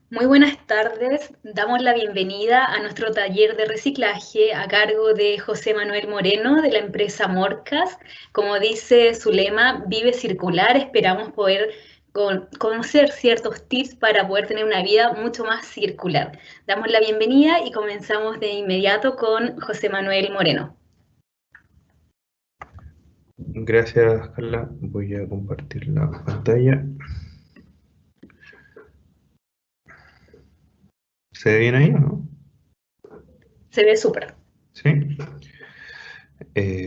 Muy buenas tardes. Damos la bienvenida a nuestro taller de reciclaje a cargo de José Manuel Moreno de la empresa Morcas. Como dice su lema, vive circular. Esperamos poder conocer ciertos tips para poder tener una vida mucho más circular. Damos la bienvenida y comenzamos de inmediato con José Manuel Moreno. Gracias, Carla. Voy a compartir la pantalla. ¿Se ve bien ahí o no? Se ve súper. Sí.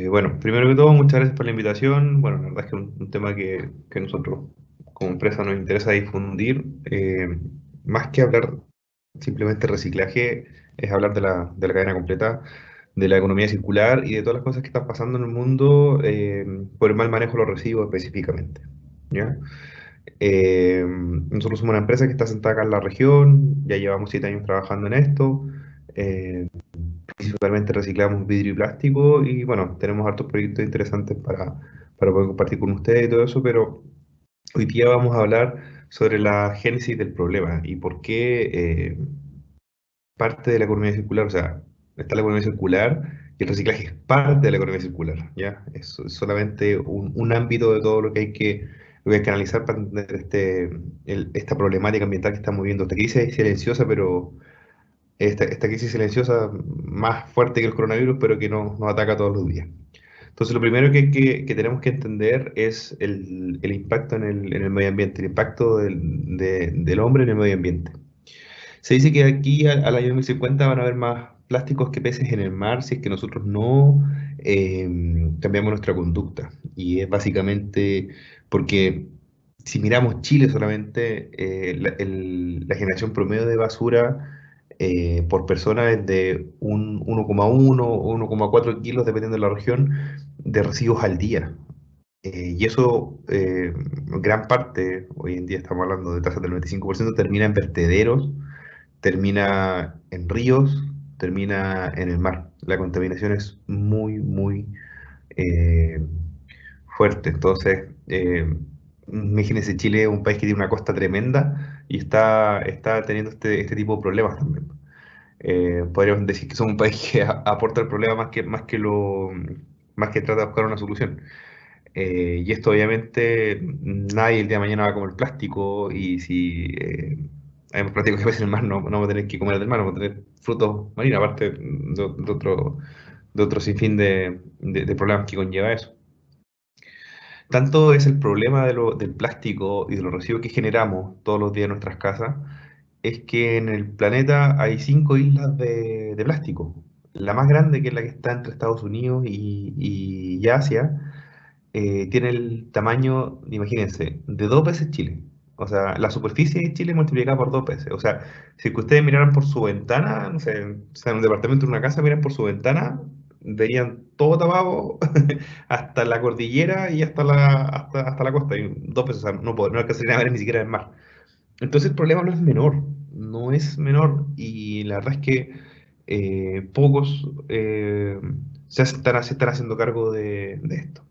Bueno, primero que todo, muchas gracias por la invitación. Bueno, la verdad es que es un tema que nosotros como empresa nos interesa difundir. Más que hablar simplemente de reciclaje, es hablar de la cadena completa, de la economía circular y de todas las cosas que están pasando en el mundo por el mal manejo de los residuos específicamente. ¿Ya? Nosotros somos una empresa que está sentada acá en la región, ya llevamos 7 años trabajando en esto. eh, Principalmente reciclamos vidrio y plástico y bueno, tenemos hartos proyectos interesantes para poder compartir con ustedes y todo eso, pero hoy día vamos a hablar sobre la génesis del problema y por qué parte de la economía circular, o sea, está la economía circular y el reciclaje es parte de la economía circular, ¿ya? Es solamente un ámbito de todo lo que hay que analizar para entender esta problemática ambiental que estamos viviendo. Esta crisis es silenciosa, pero esta crisis silenciosa más fuerte que el coronavirus, pero que nos ataca todos los días. Entonces, lo primero que tenemos que entender es el impacto en el medio ambiente, el impacto del hombre en el medio ambiente. Se dice que aquí al año 2050 van a haber más plásticos que peces en el mar si es que nosotros no cambiamos nuestra conducta. Y es básicamente porque si miramos Chile solamente, la generación promedio de basura por persona es de un 1,1 o 1,4 kilos, dependiendo de la región, de residuos al día. Y eso, gran parte, hoy en día estamos hablando de tasas del 95%, termina en vertederos, termina en ríos, termina en el mar. La contaminación es muy, muy eh, fuerte. Entonces, imagínense, Chile es un país que tiene una costa tremenda y está teniendo este tipo de problemas también. Podríamos decir que somos un país que aporta el problema más que trata de buscar una solución. Y esto obviamente nadie el día de mañana va a comer plástico y si hay más plástico que peces en el mar no vamos a tener que comer del mar, vamos a tener frutos marinos, aparte de otro sinfín de problemas que conlleva eso. Tanto es el problema del plástico y de los residuos que generamos todos los días en nuestras casas, es que en el planeta hay 5 islas de plástico. La más grande, que es la que está entre Estados Unidos y Asia, tiene el tamaño, imagínense, de 2 veces Chile. O sea, la superficie de Chile multiplicada por 2 veces. O sea, si que ustedes miraran por su ventana, no sé, o sea, en un departamento, en una casa, miran por su ventana, verían todo tapado hasta la cordillera y hasta la costa. Y 2 veces, o sea, no alcanzarían a ver ni siquiera el mar. Entonces el problema no es menor, no es menor. Y la verdad es que pocos se están haciendo cargo de esto.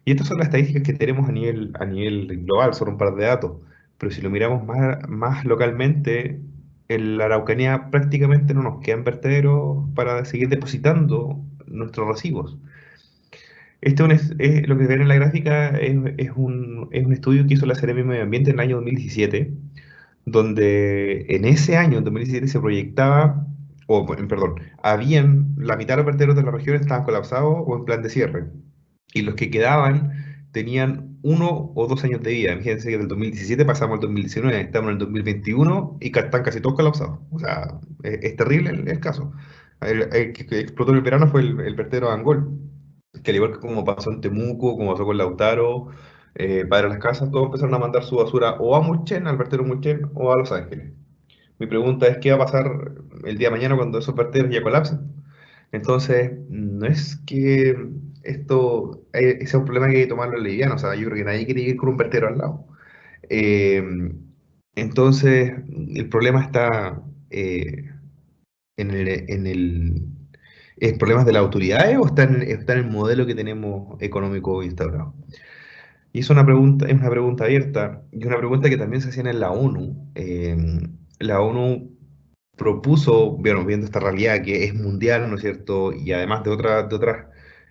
Y estas son las estadísticas que tenemos a nivel global, son un par de datos. Pero si lo miramos más localmente, en la Araucanía prácticamente no nos quedan vertederos para seguir depositando nuestros residuos. Lo que ven en la gráfica es un estudio que hizo la Seremi de Medio Ambiente en el año 2017, donde en ese año, en 2017, se proyectaba, perdón, la mitad de los vertederos de la región estaban colapsados o en plan de cierre y los que quedaban tenían 1 o 2 años de vida. Imagínense que del 2017 pasamos al 2019, estamos en el 2021 y están casi todos colapsados. O sea, es terrible el caso. El que explotó en el verano fue el vertedero de Angol, que al igual que como pasó en Temuco, como pasó con Lautaro, Padre Las Casas, todos empezaron a mandar su basura o a Mulchen, al vertedero Mulchen, o a Los Ángeles. Mi pregunta es, ¿qué va a pasar el día de mañana cuando esos vertederos ya colapsen? Entonces, no es que ese es un problema que hay que tomarlo liviano, o sea, yo creo que nadie quiere vivir con un vertedero al lado. Eh, entonces, el problema está ¿el problema es de las autoridades o está en el modelo que tenemos económico instaurado? Y es una pregunta abierta y una pregunta que también se hacía en la ONU. la ONU propuso, bueno, viendo esta realidad que es mundial, ¿no es cierto? Y además de otras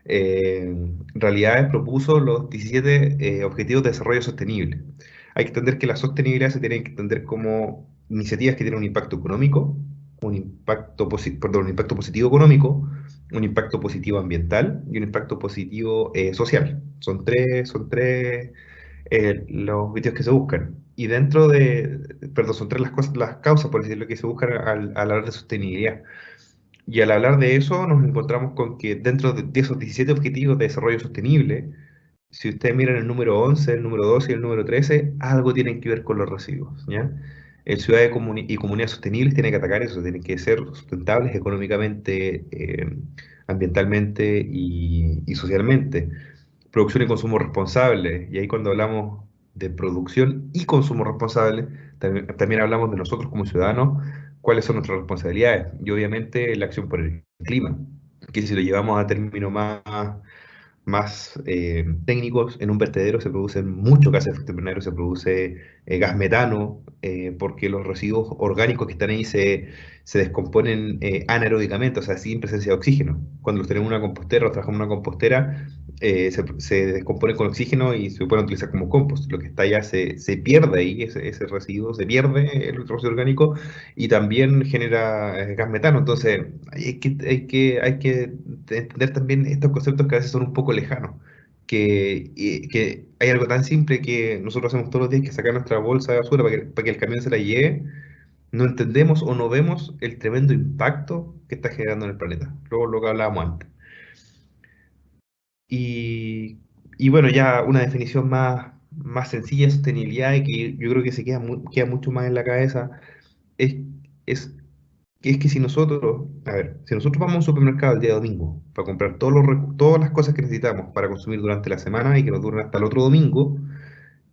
eh, realidades, propuso los 17 Objetivos de Desarrollo Sostenible. Hay que entender que la sostenibilidad se tiene que entender como iniciativas que tienen un impacto económico, un impacto positivo económico, un impacto positivo ambiental y un impacto positivo social. Son tres los objetivos que se buscan. Y dentro perdón, son tres las cosas, las causas, por decirlo, que se buscan al hablar de sostenibilidad. Y al hablar de eso, nos encontramos con que dentro de esos 17 objetivos de desarrollo sostenible, si ustedes miran el número 11, el número 12 y el número 13, algo tienen que ver con los residuos, ¿ya? El ciudades y comunidades sostenibles tiene que atacar eso, tienen que ser sustentables económicamente, ambientalmente y socialmente. Producción y consumo responsable. Y ahí cuando hablamos de producción y consumo responsable, también hablamos de nosotros como ciudadanos, cuáles son nuestras responsabilidades. Y obviamente la acción por el clima, que si lo llevamos a términos más técnicos, en un vertedero se producen muchos gases de efecto invernadero, se produce gas metano, porque los residuos orgánicos que están ahí se descomponen anaeróbicamente, o sea, sin presencia de oxígeno. Cuando los tenemos en una compostera, los trabajamos en una compostera, se descomponen con oxígeno y se pueden utilizar como compost. Lo que está allá se pierde ahí, ese residuo se pierde, el residuo orgánico, y también genera gas metano. Entonces, hay que entender también estos conceptos que a veces son un poco lejanos. Que hay algo tan simple que nosotros hacemos todos los días, que sacar nuestra bolsa de basura para que el camión se la lleve. No entendemos o no vemos el tremendo impacto que está generando en el planeta. Luego lo que hablábamos antes. Y, y bueno, ya una definición más sencilla de sostenibilidad, y que yo creo que queda mucho más en la cabeza, es, es, es que si nosotros vamos a un supermercado el día domingo para comprar todas las cosas que necesitamos para consumir durante la semana y que nos duren hasta el otro domingo,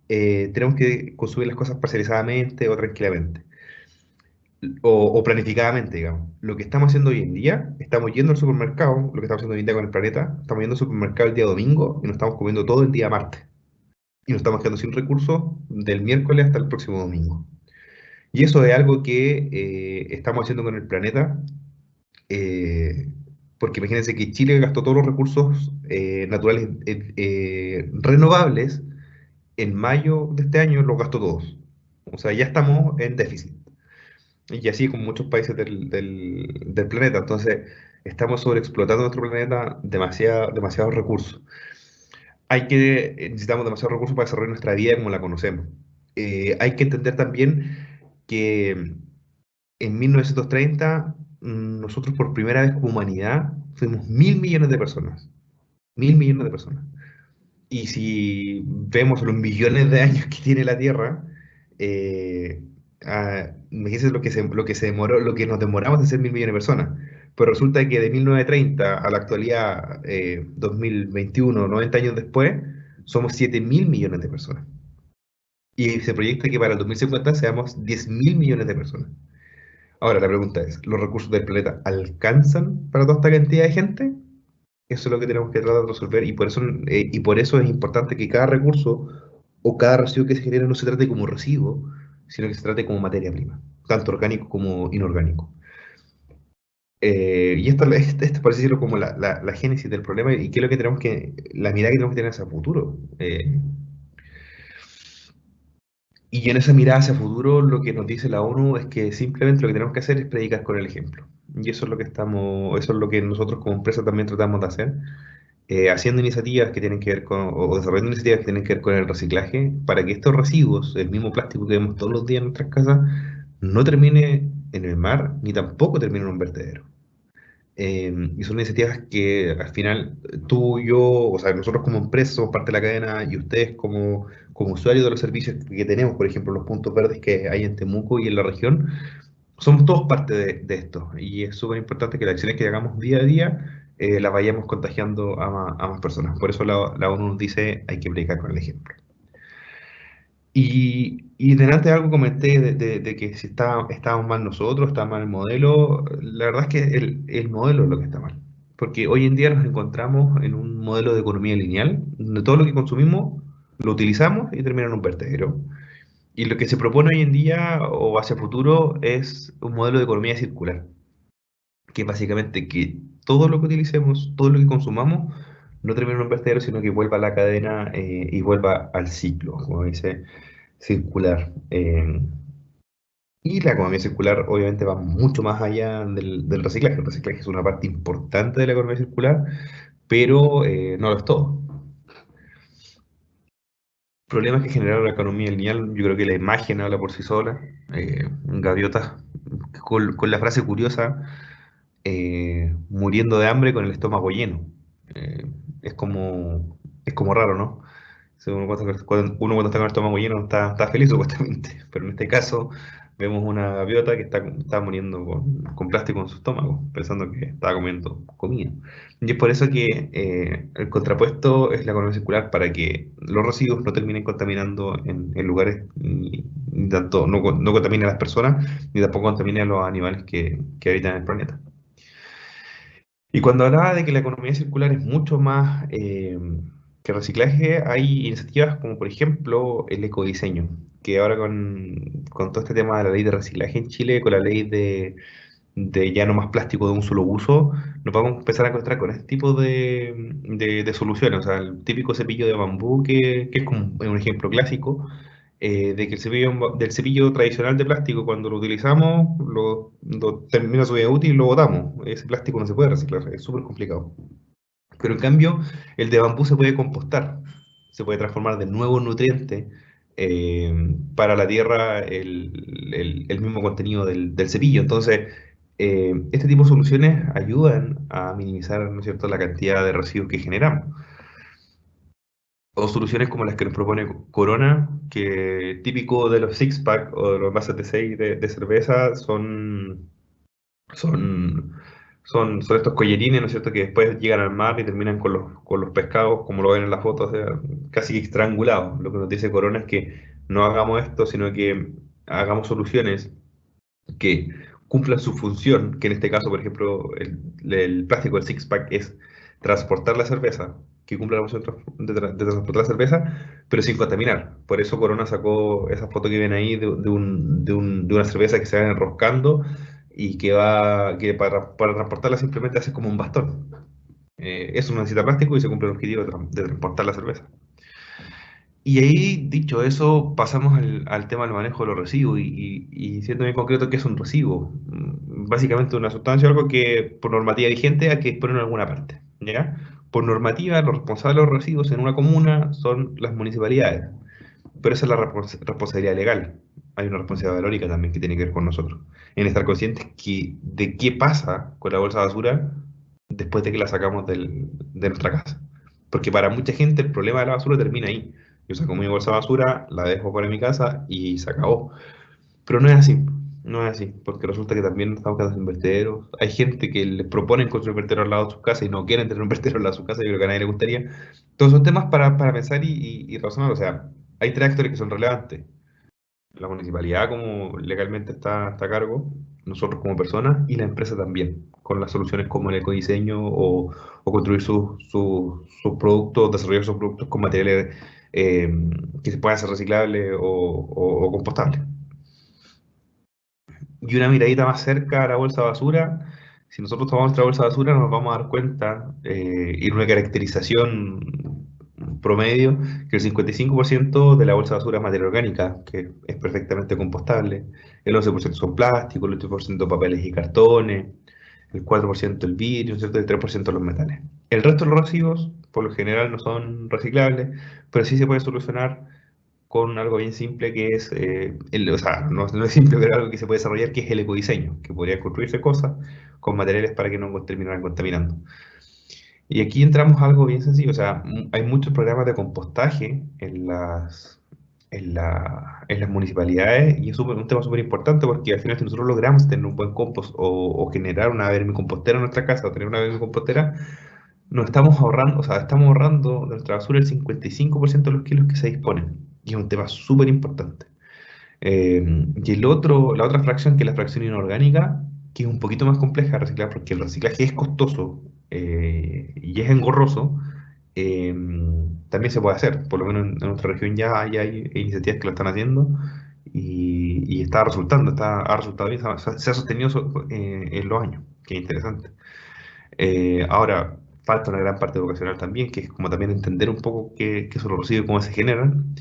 tenemos que consumir las cosas parcializadamente o tranquilamente, o planificadamente, digamos. Lo que estamos haciendo hoy en día, estamos yendo al supermercado, lo que estamos haciendo hoy en día con el planeta, estamos yendo al supermercado el día domingo y nos estamos comiendo todo el día martes. Y nos estamos quedando sin recursos del miércoles hasta el próximo domingo. Y eso es algo que estamos haciendo con el planeta, eh, porque imagínense que Chile gastó todos los recursos naturales renovables en mayo de este año, los gastó todos. O sea, ya estamos en déficit. Y así con muchos países del planeta. Entonces, estamos sobreexplotando nuestro planeta, demasiados recursos. Necesitamos demasiados recursos para desarrollar nuestra vida como la conocemos. Hay que entender también que en 1930 nosotros por primera vez como humanidad fuimos 1.000 millones de personas. 1.000 millones de personas. Y si vemos los millones de años que tiene la Tierra, imagínense lo que se demoró, lo que nos demoramos en ser 1.000 millones de personas. Pero resulta que de 1930 a la actualidad, 2021, 90 años después, somos 7.000 millones de personas. Y se proyecta que para el 2050 seamos 10.000 millones de personas. Ahora, la pregunta es, ¿los recursos del planeta alcanzan para toda esta cantidad de gente? Eso es lo que tenemos que tratar de resolver, y por eso es importante que cada recurso o cada residuo que se genere no se trate como residuo, sino que se trate como materia prima, tanto orgánico como inorgánico. Y esto parece decirlo como la génesis del problema, y qué es lo que la mirada que tenemos que tener hacia el futuro. Y en esa mirada hacia futuro, lo que nos dice la ONU es que simplemente lo que tenemos que hacer es predicar con el ejemplo. Y eso es lo que nosotros como empresa también tratamos de hacer, haciendo iniciativas que tienen que ver o desarrollando iniciativas que tienen que ver con el reciclaje, para que estos residuos, el mismo plástico que vemos todos los días en nuestras casas, no termine en el mar, ni tampoco termine en un vertedero. Y son iniciativas que al final tú, yo, o sea, nosotros como empresa somos parte de la cadena, y ustedes como usuarios de los servicios que tenemos, por ejemplo, los puntos verdes que hay en Temuco y en la región, somos todos parte de esto. Y es súper importante que las acciones que hagamos día a día las vayamos contagiando a más personas. Por eso la ONU nos dice hay que predicar con el ejemplo. Y delante de algo comenté de que si estábamos mal nosotros, está mal el modelo. La verdad es que el modelo es lo que está mal. Porque hoy en día nos encontramos en un modelo de economía lineal, donde todo lo que consumimos lo utilizamos y termina en un vertedero. Y lo que se propone hoy en día o hacia futuro es un modelo de economía circular, que es básicamente que todo lo que utilicemos, todo lo que consumamos, no termine en un vertedero, sino que vuelva a la cadena y vuelva al ciclo, como dice, circular. Y la economía circular obviamente va mucho más allá del reciclaje. El reciclaje es una parte importante de la economía circular, pero no lo es todo. Problemas que generaron la economía lineal, yo creo que la imagen habla por sí sola. Gaviotas con la frase curiosa, muriendo de hambre con el estómago lleno. Eh, es como, es como raro, ¿no? Si uno cuando está con el estómago lleno está feliz supuestamente, pero en este caso vemos una gaviota que está muriendo con plástico en su estómago, pensando que estaba comiendo comida. Y es por eso que el contrapuesto es la economía circular, para que los residuos no terminen contaminando en lugares, ni tanto no contaminen a las personas, ni tampoco contaminen a los animales que habitan el planeta. Y cuando hablaba de que la economía circular es mucho más que reciclaje, hay iniciativas como por ejemplo el ecodiseño, que ahora con todo este tema de la ley de reciclaje en Chile, con la ley de ya no más plástico de un solo uso, nos vamos a empezar a encontrar con este tipo de soluciones. O sea, el típico cepillo de bambú, que es como un ejemplo clásico, de que del cepillo tradicional de plástico, cuando lo utilizamos, lo termina su vida útil y lo botamos. Ese plástico no se puede reciclar, es súper complicado. Pero en cambio, el de bambú se puede compostar, se puede transformar de nuevo en nutriente para la tierra el mismo contenido del cepillo. Entonces, este tipo de soluciones ayudan a minimizar, ¿no es cierto?, la cantidad de residuos que generamos. O soluciones como las que nos propone Corona, que típico de los six-pack o de los envases de 6 de cerveza son, son estos collerines, ¿no es cierto?, que después llegan al mar y terminan con los pescados, como lo ven en la foto, o sea, casi que estrangulados. Lo que nos dice Corona es que no hagamos esto, sino que hagamos soluciones que cumplan su función, que en este caso, por ejemplo, el plástico del six-pack es transportar la cerveza, que cumpla la función de transportar la cerveza, pero sin contaminar. Por eso Corona sacó esa foto que ven ahí de una cerveza que se va enroscando y que para transportarla simplemente hace como un bastón. Eso no necesita plástico y se cumple el objetivo de transportar la cerveza. Y ahí, dicho eso, pasamos al tema del manejo de los residuos y siendo bien concreto, ¿qué es un residuo? Básicamente una sustancia o algo que por normativa vigente hay que disponer en alguna parte, ¿ya? Por normativa, los responsables de los residuos en una comuna son las municipalidades, pero esa es la responsabilidad legal. Hay una responsabilidad valórica también que tiene que ver con nosotros, en estar conscientes de qué pasa con la bolsa de basura después de que la sacamos de nuestra casa. Porque para mucha gente el problema de la basura termina ahí. Yo saco mi bolsa de basura, la dejo fuera de mi casa y se acabó. Pero no es así, no es así, porque resulta que también estamos quedando sin vertederos. Hay gente que les proponen construir un vertedero al lado de sus casas y no quieren tener un vertedero al lado de su casa, yo creo que a nadie le gustaría. Todos son temas para pensar y razonar. O sea, hay tres actores que son relevantes: la municipalidad, como legalmente está a cargo, nosotros como personas y la empresa también, con las soluciones como el ecodiseño o construir sus productos, desarrollar sus productos con materiales eh, que se puedan hacer reciclables o compostables. Y una miradita más cerca a la bolsa de basura, si nosotros tomamos nuestra bolsa de basura nos vamos a dar cuenta, y una caracterización promedio, que el 55% de la bolsa de basura es materia orgánica, que es perfectamente compostable, el 11% son plásticos, el 8% papeles y cartones, el 4% el vidrio, ¿cierto?, el 3% los metales. El resto de los residuos, por lo general, no son reciclables, pero sí se puede solucionar con algo bien simple que es, o sea, no es simple, pero algo que se puede desarrollar, que es el ecodiseño, que podría construirse cosas con materiales para que no terminaran contaminando. Y aquí entramos a algo bien sencillo, o sea, hay muchos programas de compostaje en las municipalidades y es un tema súper importante, porque al final si nosotros logramos tener un buen compost o generar una vermicompostera en nuestra casa o tener una vermicompostera, nos estamos ahorrando, o sea, estamos ahorrando de nuestra basura el 55% de los kilos que se disponen. Y es un tema súper importante. Y la otra fracción, que es la fracción inorgánica, que es un poquito más compleja de reciclar, porque el reciclaje es costoso y es engorroso, eh, también se puede hacer. Por lo menos en nuestra región ya hay iniciativas que lo están haciendo y está resultando, ha resultado bien, se ha sostenido en los años, que es interesante. Ahora, falta una gran parte vocacional también, que es como también entender un poco qué son los residuos, cómo se generan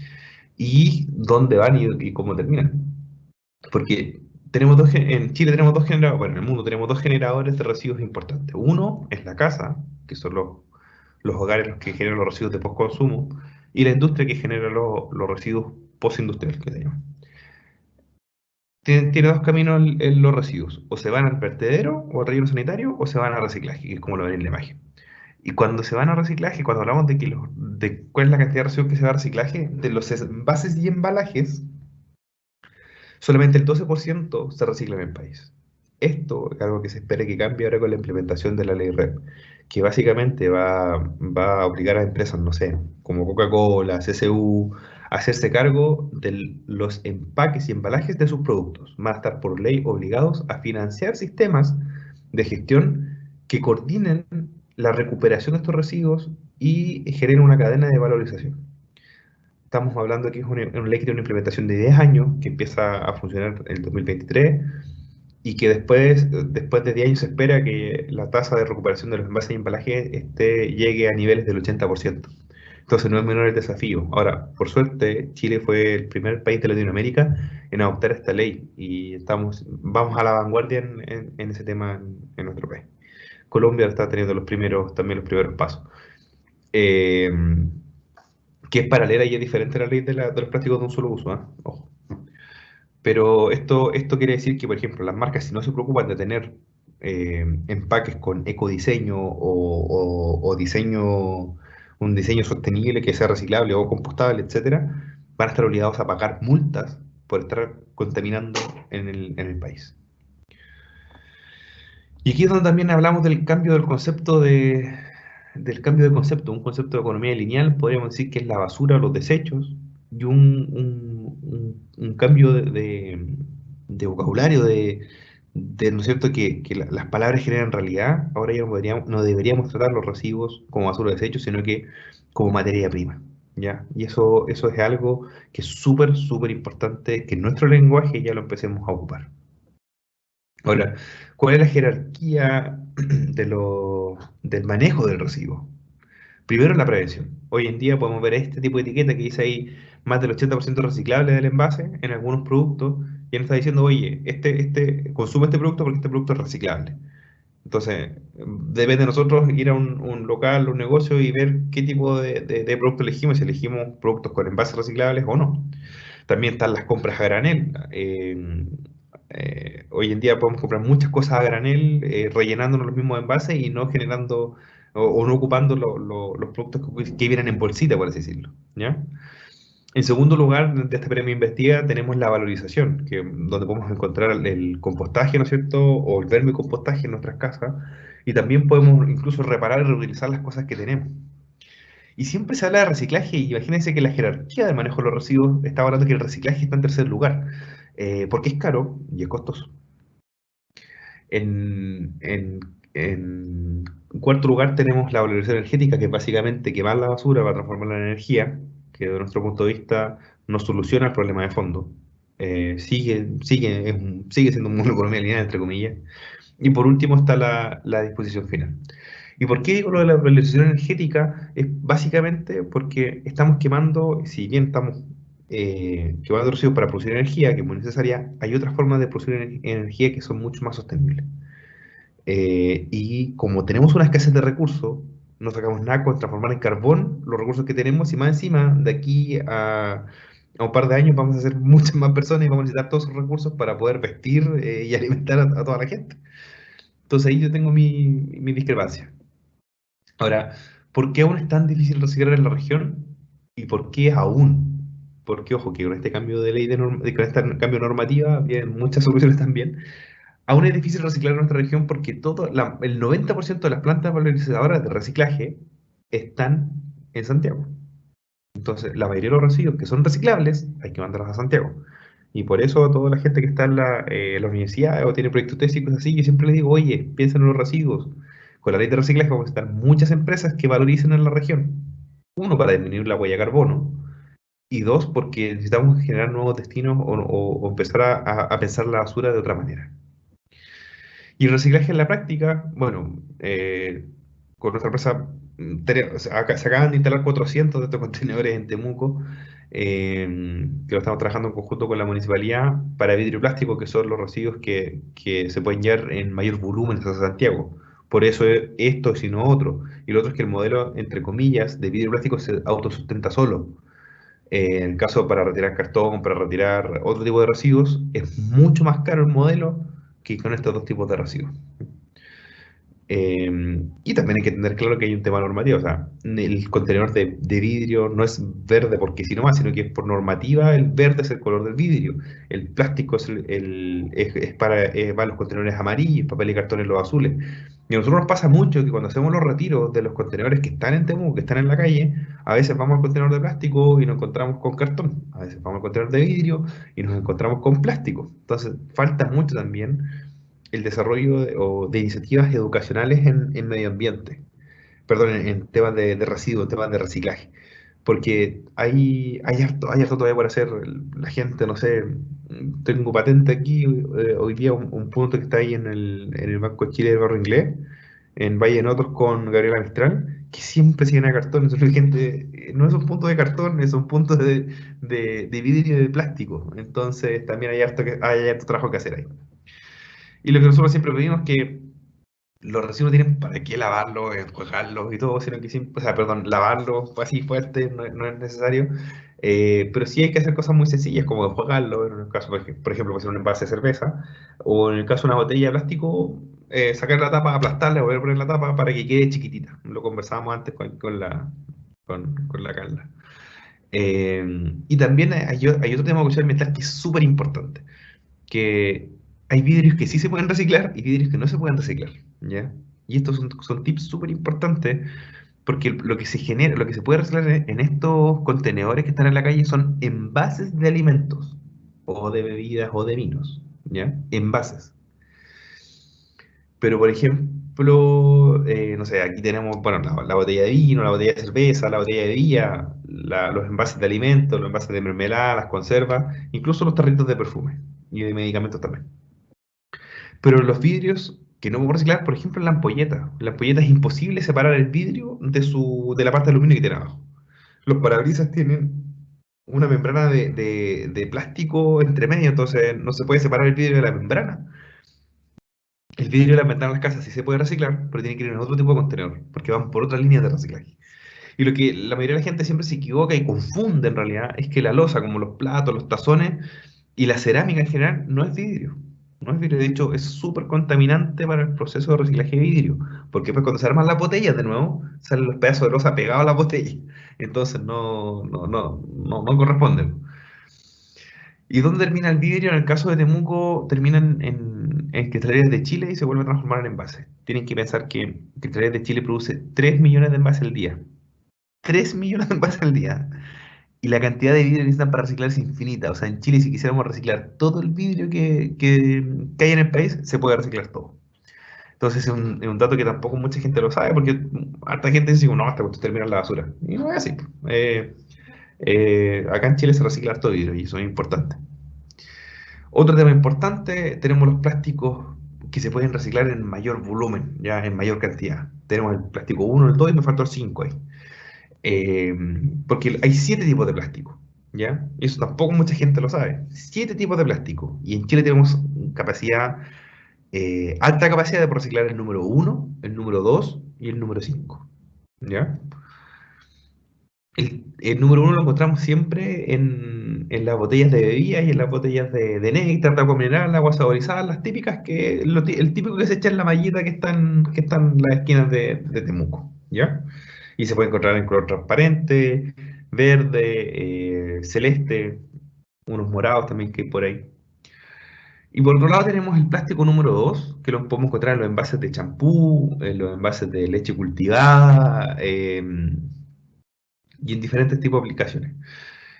y dónde van y cómo terminan. Porque en Chile tenemos dos generadores, bueno, en el mundo tenemos dos generadores de residuos importantes. Uno es la casa, que son los hogares los que generan los residuos de postconsumo, y la industria que genera los residuos postindustriales, que se llaman. Tiene dos caminos los residuos, o se van al vertedero o al relleno sanitario, o se van a reciclaje, que es como lo ven en la imagen. Y cuando se van a reciclaje, cuando hablamos de cuál es la cantidad de residuos que se va a reciclaje, de los envases y embalajes, solamente el 12% se recicla en el país. Esto es algo que se espera que cambie ahora con la implementación de la ley REP, que básicamente va a obligar a empresas, no sé, como Coca-Cola, CSU, a hacerse cargo de los empaques y embalajes de sus productos. Van a estar por ley obligados a financiar sistemas de gestión que coordinen la recuperación de estos residuos y generen una cadena de valorización. Estamos hablando que es una ley que tiene una implementación de 10 años, que empieza a funcionar en el 2023, y que después de 10 años se espera que la tasa de recuperación de los envases y embalajes llegue a niveles del 80%. Entonces no es menor el desafío. Ahora, por suerte, Chile fue el primer país de Latinoamérica en adoptar esta ley y vamos a la vanguardia en ese tema en nuestro país. Colombia está teniendo también los primeros pasos. Eh, que es paralela y es diferente a la ley de los plásticos de un solo uso, ¿ah? Ojo. Pero esto quiere decir que, por ejemplo, las marcas, si no se preocupan de tener empaques con ecodiseño o un diseño sostenible que sea reciclable o compostable, etcétera, van a estar obligados a pagar multas por estar contaminando en el país. Y aquí es donde también hablamos del cambio del concepto del cambio de concepto. Un concepto de economía lineal, podríamos decir que es la basura, los desechos, y un cambio de vocabulario, ¿no es cierto?, que las palabras generan realidad. Ahora ya no deberíamos tratar los residuos como basura o desechos, sino que como materia prima, ¿ya? Y eso es algo que es súper, súper importante que en nuestro lenguaje ya lo empecemos a ocupar. Ahora, ¿cuál es la jerarquía del manejo del residuo? Primero, la prevención. Hoy en día podemos ver este tipo de etiqueta que dice ahí más del 80% reciclable del envase en algunos productos, y nos está diciendo, oye, consume este producto porque este producto es reciclable. Entonces, depende de nosotros ir a un local, un negocio y ver qué tipo de producto elegimos, si elegimos productos con envases reciclables o no. También están las compras a granel. Hoy en día podemos comprar muchas cosas a granel, rellenándonos los mismos envases y no generando o no ocupando los productos que vienen en bolsita, por así decirlo, ¿ya? En segundo lugar, de este premio Investiga, tenemos la valorización, donde podemos encontrar el compostaje, ¿no es cierto?, o el vermicompostaje en nuestras casas, y también podemos incluso reparar y reutilizar las cosas que tenemos. Y siempre se habla de reciclaje, y imagínense que la jerarquía del manejo de los residuos está hablando que el reciclaje está en tercer lugar, porque es caro y es costoso. En cuarto lugar tenemos la valorización energética, que es básicamente quemar la basura para transformarla en energía, que de nuestro punto de vista no soluciona el problema de fondo. Sigue siendo una economía lineal, entre comillas. Y por último está la disposición final. ¿Y por qué digo lo de la valorización energética? Es básicamente porque estamos quemando, si bien estamos quemando residuos para producir energía, que es muy necesaria, hay otras formas de producir energía que son mucho más sostenibles. Y como tenemos una escasez de recursos, no sacamos nada con transformar en carbón los recursos que tenemos, y más encima, de aquí a un par de años vamos a ser muchas más personas y vamos a necesitar todos esos recursos para poder vestir y alimentar a toda la gente. Entonces ahí yo tengo mi discrepancia. Ahora, ¿por qué aún es tan difícil reciclar en la región? ¿Y por qué aún? Porque, ojo, que con este cambio de ley, con este cambio de normativa, vienen muchas soluciones también. Aún es difícil reciclar en nuestra región porque el 90% de las plantas valorizadoras de reciclaje están en Santiago. Entonces, la mayoría de los residuos que son reciclables hay que mandarlos a Santiago. Y por eso toda la gente que está en la universidad o tiene proyectos tesis y cosas así, yo siempre les digo, oye, piensen en los residuos. Con la ley de reciclaje vamos a necesitar muchas empresas que valoricen en la región. Uno, para disminuir la huella de carbono, y dos, porque necesitamos generar nuevos destinos o empezar a pensar la basura de otra manera. Y el reciclaje en la práctica, bueno, con nuestra empresa o sea, se acaban de instalar 400 de estos contenedores en Temuco, que lo estamos trabajando en conjunto con la municipalidad para vidrio plástico, que son los residuos que se pueden llevar en mayor volumen hacia Santiago. Por eso esto, y no otro. Y lo otro es que el modelo, entre comillas, de vidrio plástico se autosustenta solo. En el caso para retirar cartón, para retirar otro tipo de residuos, es mucho más caro el modelo que con estos dos tipos de residuos. Y también hay que tener claro que hay un tema normativo, o sea, el contenedor de vidrio no es verde porque sí nomás, sino que es por normativa, el verde es el color del vidrio, el plástico es para, va en los contenedores amarillos, papel y cartón en los azules. Y a nosotros nos pasa mucho que cuando hacemos los retiros de los contenedores que están en Temu, que están en la calle, a veces vamos al contenedor de plástico y nos encontramos con cartón, a veces vamos al contenedor de vidrio y nos encontramos con plástico. Entonces, falta mucho también el desarrollo de iniciativas educacionales en medio ambiente, perdón, en temas de residuos, temas de reciclaje, porque hay harto todavía por hacer. La gente, no sé, tengo patente aquí, hoy día un punto que está ahí en el Banco de Chile de Barro Inglés, en Valle de Notos con Gabriela Mistral, que siempre siguen a cartón. Entonces, gente, no es un punto de cartón, es un punto de vidrio y de plástico. Entonces, también hay harto trabajo que hacer ahí. Y lo que nosotros siempre pedimos es que los residuos no tienen para qué lavarlos, enjuagarlos y todo, sino que o sea, perdón, lavarlos así fuerte no es necesario, pero sí hay que hacer cosas muy sencillas como enjuagarlo, en el caso, por ejemplo, pues, en un envase de cerveza, o en el caso de una botella de plástico, sacar la tapa, aplastarla, volver a poner la tapa para que quede chiquitita. Lo conversábamos antes con la Carla. Y también hay otro tema ambiental que es súper importante, que hay vidrios que sí se pueden reciclar y vidrios que no se pueden reciclar, ¿ya? Y estos son tips súper importantes porque lo que se genera, lo que se puede reciclar en estos contenedores que están en la calle son envases de alimentos o de bebidas o de vinos, ¿ya? Envases. Pero, por ejemplo, no sé, aquí tenemos, bueno, la botella de vino, la botella de cerveza, la botella de vía, los envases de alimentos, los envases de mermelada, las conservas, incluso los tarritos de perfume y de medicamentos también. Pero los vidrios que no podemos reciclar, por ejemplo, la ampolleta. La ampolleta es imposible separar el vidrio de la parte de aluminio que tiene abajo. Los parabrisas tienen una membrana de plástico entre medio, entonces no se puede separar el vidrio de la membrana. El vidrio de la ventana de las casas sí se puede reciclar, pero tiene que ir en otro tipo de contenedor, porque van por otras líneas de reciclaje. Y lo que la mayoría de la gente siempre se equivoca y confunde en realidad es que la loza, como los platos, los tazones y la cerámica en general, no es vidrio. No es vidrio, de hecho, es súper contaminante para el proceso de reciclaje de vidrio, porque después cuando se arman las botellas de nuevo, salen los pedazos de loza pegados a la botella. Entonces no corresponden. ¿Y dónde termina el vidrio? En el caso de Temuco, terminan en cristalerías de Chile y se vuelve a transformar en envases. Tienen que pensar que Cristalerías de Chile produce 3 millones de envases al día. 3 millones de envases al día. Y la cantidad de vidrio que necesitan para reciclar es infinita. O sea, en Chile, si quisiéramos reciclar todo el vidrio que hay en el país, se puede reciclar todo. Entonces es un dato que tampoco mucha gente lo sabe, porque harta gente dice, no, hasta cuando termina la basura. Y no es así. Acá en Chile se recicla harto vidrio y eso es importante. Otro tema importante, tenemos los plásticos que se pueden reciclar en mayor volumen, ya en mayor cantidad. Tenemos el plástico uno, el 2 y me faltó el 5 ahí. Eh, Porque hay 7 tipos de plástico, ¿ya? Y eso tampoco mucha gente lo sabe. 7 tipos de plástico. Y en Chile tenemos capacidad, alta capacidad de reciclar el número uno, el número 2 y el número 5, ¿ya? El número uno lo encontramos siempre en las botellas de bebidas y en las botellas de néctar, de agua mineral, agua saborizada, las típicas el típico que se echa en la mallita que están en las esquinas de Temuco, ¿ya? Y se puede encontrar en color transparente, verde, celeste, unos morados también que hay por ahí. Y por otro lado tenemos el plástico número 2 que lo podemos encontrar en los envases de champú, en los envases de leche cultivada, y en diferentes tipos de aplicaciones.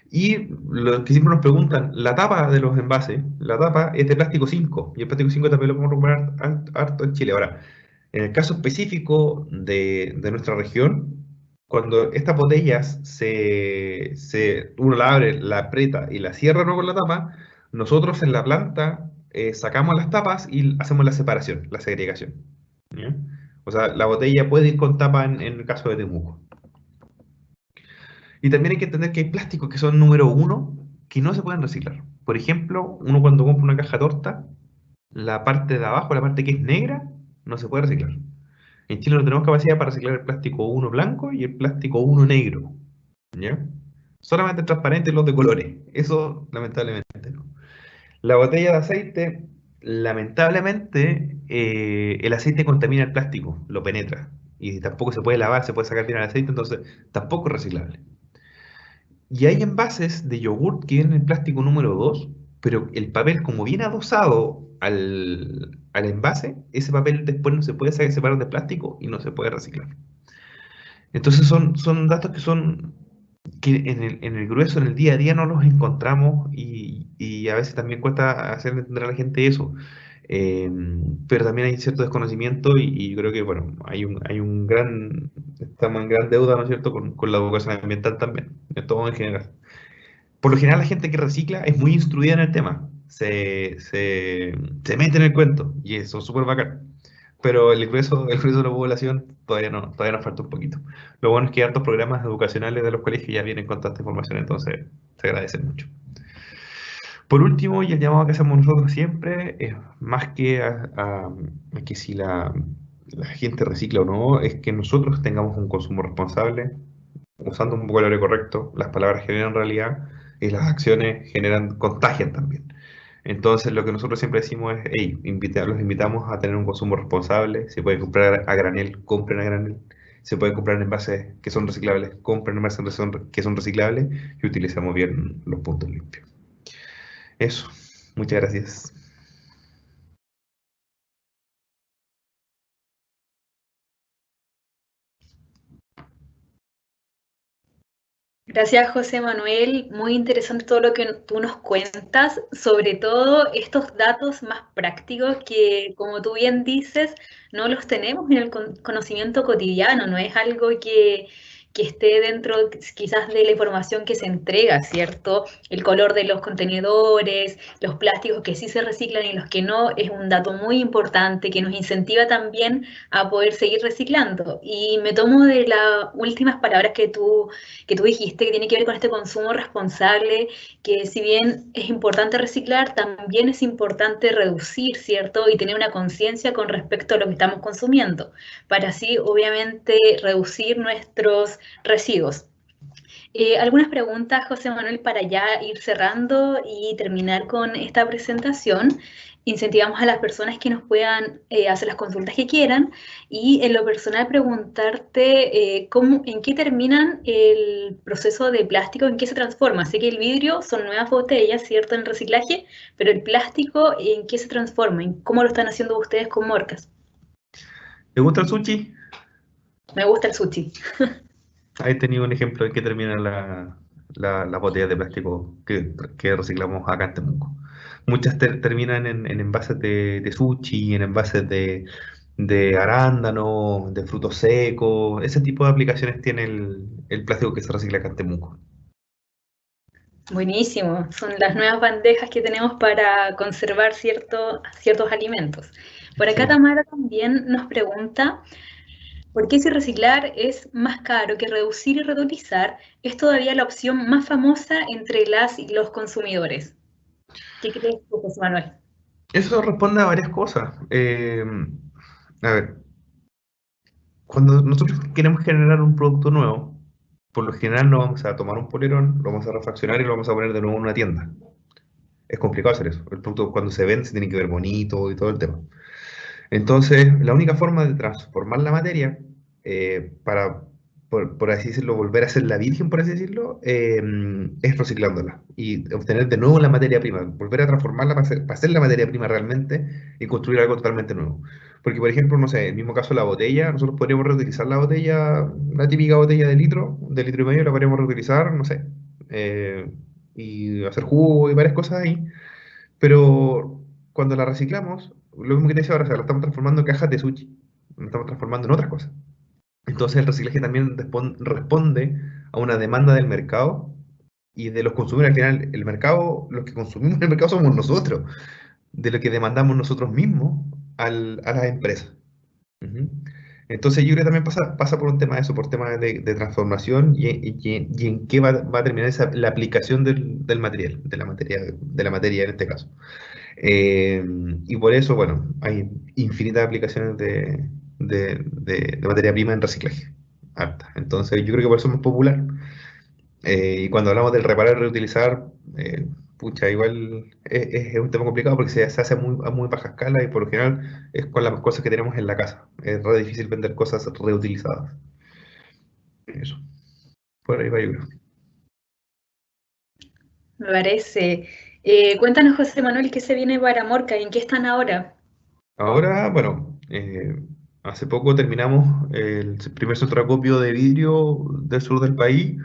Y lo que siempre nos preguntan, la tapa de los envases, la tapa es de plástico 5 y el plástico 5 también lo podemos recuperar harto en Chile. Ahora, en el caso específico de nuestra región, cuando estas botellas uno la abre, la aprieta y la cierra ¿no? con la tapa, nosotros en la planta sacamos las tapas y hacemos la separación, la segregación. ¿Ya? O sea, la botella puede ir con tapa en el caso de Temuco. Y también hay que entender que hay plásticos que son número uno que no se pueden reciclar. Por ejemplo, uno cuando compra una caja torta, la parte de abajo, la parte que es negra, no se puede reciclar. En Chile no tenemos capacidad para reciclar el plástico uno blanco y el plástico uno negro. ¿Ya? Solamente transparentes los de colores. Eso, lamentablemente, no. La botella de aceite, lamentablemente, el aceite contamina el plástico, lo penetra. Y tampoco se puede lavar, se puede sacar bien el aceite, entonces tampoco es reciclable. Y hay envases de yogurt que vienen en plástico número 2, pero el papel, como viene adosado al envase, ese papel después no se puede separar de plástico y no se puede reciclar. Entonces son datos que en el grueso, en el día a día no los encontramos y a veces también cuesta hacer entender a la gente eso. Eh, pero también hay cierto desconocimiento y yo creo que, bueno, estamos en gran deuda, ¿no es cierto?, con la educación ambiental también, de todo en general. Por lo general la gente que recicla es muy instruida en el tema, se mete en el cuento y eso es súper bacán. Pero el grueso de la población todavía nos falta un poquito. Lo bueno es que hay hartos programas educacionales de los colegios ya vienen con tanta información, entonces se agradece mucho. Por último, y el llamado que hacemos nosotros siempre es más que a que si la gente recicla o no, es que nosotros tengamos un consumo responsable, usando un vocabulario correcto. Las palabras generan realidad y las acciones contagian también. Entonces, lo que nosotros siempre decimos es, hey, los invitamos a tener un consumo responsable. Se puede comprar a granel, compren a granel. Se puede comprar en envases que son reciclables, compren en envases que son reciclables y utilicemos bien los puntos limpios. Eso, muchas gracias. Gracias, José Manuel. Muy interesante todo lo que tú nos cuentas, sobre todo estos datos más prácticos que, como tú bien dices, no los tenemos en el conocimiento cotidiano, no es algo que esté dentro quizás de la información que se entrega, ¿cierto? El color de los contenedores, los plásticos que sí se reciclan y los que no, es un dato muy importante que nos incentiva también a poder seguir reciclando. Y me tomo de las últimas palabras que tú dijiste, que tiene que ver con este consumo responsable, que si bien es importante reciclar, también es importante reducir, ¿cierto? Y tener una conciencia con respecto a lo que estamos consumiendo, para así, obviamente, reducir nuestros residuos. Algunas preguntas, José Manuel, para ya ir cerrando y terminar con esta presentación. Incentivamos a las personas que nos puedan hacer las consultas que quieran y en lo personal preguntarte en qué terminan el proceso de plástico, en qué se transforma. Sé que el vidrio son nuevas botellas, ¿cierto?, en reciclaje, pero el plástico, ¿en qué se transforma? ¿Cómo lo están haciendo ustedes con Morcas? ¿Te gusta el sushi? Me gusta el sushi. Ahí he tenido un ejemplo de que termina las botellas de plástico que reciclamos acá en Temuco. Muchas terminan en envases de sushi, en envases de arándano, de frutos secos. Ese tipo de aplicaciones tiene el plástico que se recicla acá en Temuco. Buenísimo, son las nuevas bandejas que tenemos para conservar ciertos alimentos. Por acá Sí. Tamara también nos pregunta, ¿por qué si reciclar es más caro que reducir y reutilizar, es todavía la opción más famosa entre las y los consumidores? ¿Qué crees tú, José Manuel? Eso responde a varias cosas. A ver, cuando nosotros queremos generar un producto nuevo, por lo general no vamos a tomar un polerón, lo vamos a refaccionar y lo vamos a poner de nuevo en una tienda. Es complicado hacer eso. El producto cuando se vende se tiene que ver bonito y todo el tema. Entonces, la única forma de transformar la materia para, por así decirlo, volver a ser la virgen, por así decirlo, es reciclándola y obtener de nuevo la materia prima, volver a transformarla para hacer la materia prima realmente y construir algo totalmente nuevo. Porque, por ejemplo, no sé, el mismo caso de la botella, nosotros podríamos reutilizar la botella, la típica botella de litro y medio, la podríamos reutilizar, no sé, y hacer jugo y varias cosas ahí. Pero cuando la reciclamos, lo mismo que te decía ahora, o sea, la estamos transformando en cajas de sushi, la estamos transformando en otras cosas. Entonces el reciclaje también responde a una demanda del mercado y de los consumidores. Al final, el mercado, los que consumimos en el mercado somos nosotros, de lo que demandamos nosotros mismos a las empresas. Ujú. Entonces yo creo que también pasa por un tema de eso, por temas de transformación y en qué va a terminar la aplicación del material, de la materia en este caso. Y por eso, bueno, hay infinitas aplicaciones de materia prima en reciclaje. Harta. Entonces yo creo que por eso es más popular. Y cuando hablamos del reparar y reutilizar, pucha, igual es un tema complicado porque se hace a muy baja escala y por lo general es con las cosas que tenemos en la casa. Es re difícil vender cosas reutilizadas. Eso, por ahí va yo creo. Me parece. Cuéntanos, José Manuel, ¿qué se viene para Morca y en qué están ahora? Ahora, bueno, hace poco terminamos el primer centro de acopio de vidrio del sur del país.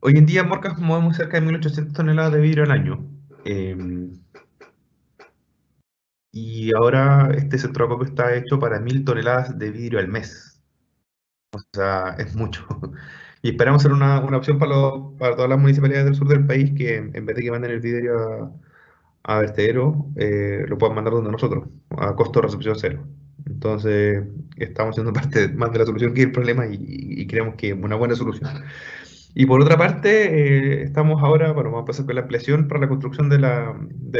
Hoy en día en Morcas movemos cerca de 1.800 toneladas de vidrio al año. Eh, y ahora este centro de acopio está hecho para 1.000 toneladas de vidrio al mes. O sea, es mucho. Y esperamos ser una opción para todas las municipalidades del sur del país que en vez de que manden el vidrio a vertedero, lo puedan mandar donde nosotros, a costo de recepción cero. Entonces, estamos siendo parte más de la solución que el problema y creemos que es una buena solución. Y por otra parte, estamos ahora, bueno, vamos a pasar con la ampliación para la construcción de la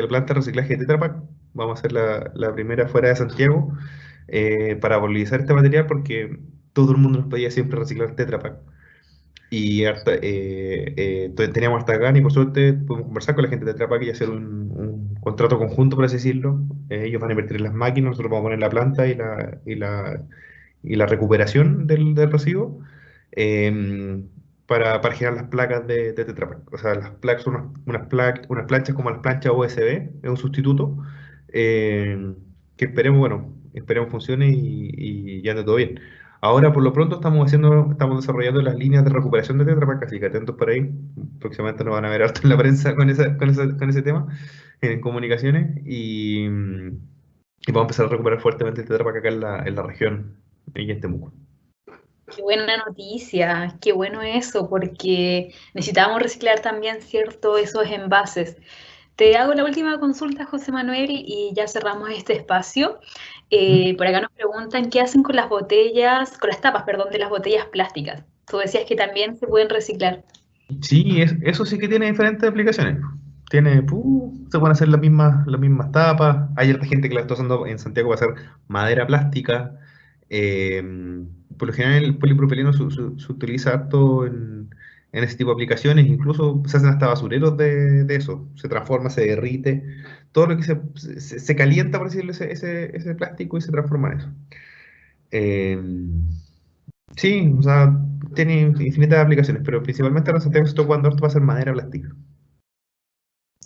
planta de reciclaje de Tetra Pak. Vamos a hacer la primera fuera de Santiago para valorizar este material porque todo el mundo nos pedía siempre reciclar Tetra Pak. Y entonces teníamos hasta acá y por suerte pudimos conversar con la gente de Tetra Pak y hacer un contrato conjunto, por así decirlo. Ellos van a invertir en las máquinas, nosotros vamos a poner la planta y la recuperación del residuo eh, para generar las placas de Tetra Pak. O sea, las placas son unas planchas como las planchas USB, es un sustituto que esperemos funcione y ya ande todo bien. Ahora, por lo pronto, estamos desarrollando las líneas de recuperación de Tetra Pak, así que atentos por ahí. Próximamente nos van a ver harto en la prensa con ese tema, en comunicaciones, y vamos a empezar a recuperar fuertemente el Tetra Pak acá en la región, y en Temuco. Qué buena noticia, qué bueno eso, porque necesitábamos reciclar también, ¿cierto?, esos envases. Te hago la última consulta, José Manuel, y ya cerramos este espacio. Por acá nos preguntan qué hacen con las botellas, con las tapas, perdón, de las botellas plásticas. Tú decías que también se pueden reciclar. Sí, eso sí que tiene diferentes aplicaciones. Se pueden hacer las mismas tapas. Hay otra gente que la está usando en Santiago para hacer madera plástica. Eh, por lo general el polipropileno se utiliza harto en ese tipo de aplicaciones. Incluso se hacen hasta basureros de eso. Se transforma, se derrite. Todo lo que se calienta, por decirlo, ese plástico y se transforma en eso. Eh, Sí, o sea, tiene infinitas aplicaciones, pero principalmente ahora en Santiago se está ocupando harto para hacer madera plástica.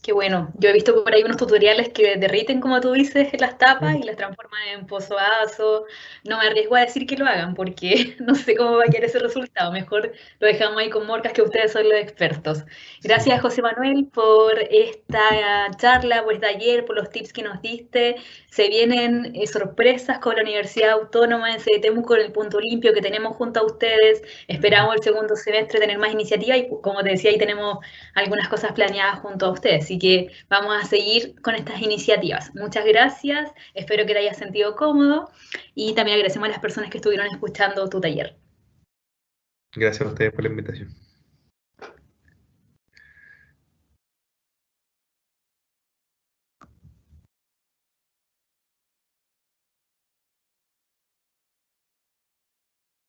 Qué bueno. Yo he visto por ahí unos tutoriales que derriten, como tú dices, las tapas y las transforman en pozo vaso. No me arriesgo a decir que lo hagan porque no sé cómo va a quedar ese resultado. Mejor lo dejamos ahí con Morcas, que ustedes son los expertos. Sí. Gracias, José Manuel, por esta charla, por este taller, por los tips que nos diste. Se vienen sorpresas con la Universidad Autónoma de Temuco con el punto limpio que tenemos junto a ustedes. Esperamos el segundo semestre tener más iniciativa y, como te decía, ahí tenemos algunas cosas planeadas junto a ustedes. Así que vamos a seguir con estas iniciativas. Muchas gracias, espero que te hayas sentido cómodo y también agradecemos a las personas que estuvieron escuchando tu taller. Gracias a ustedes por la invitación.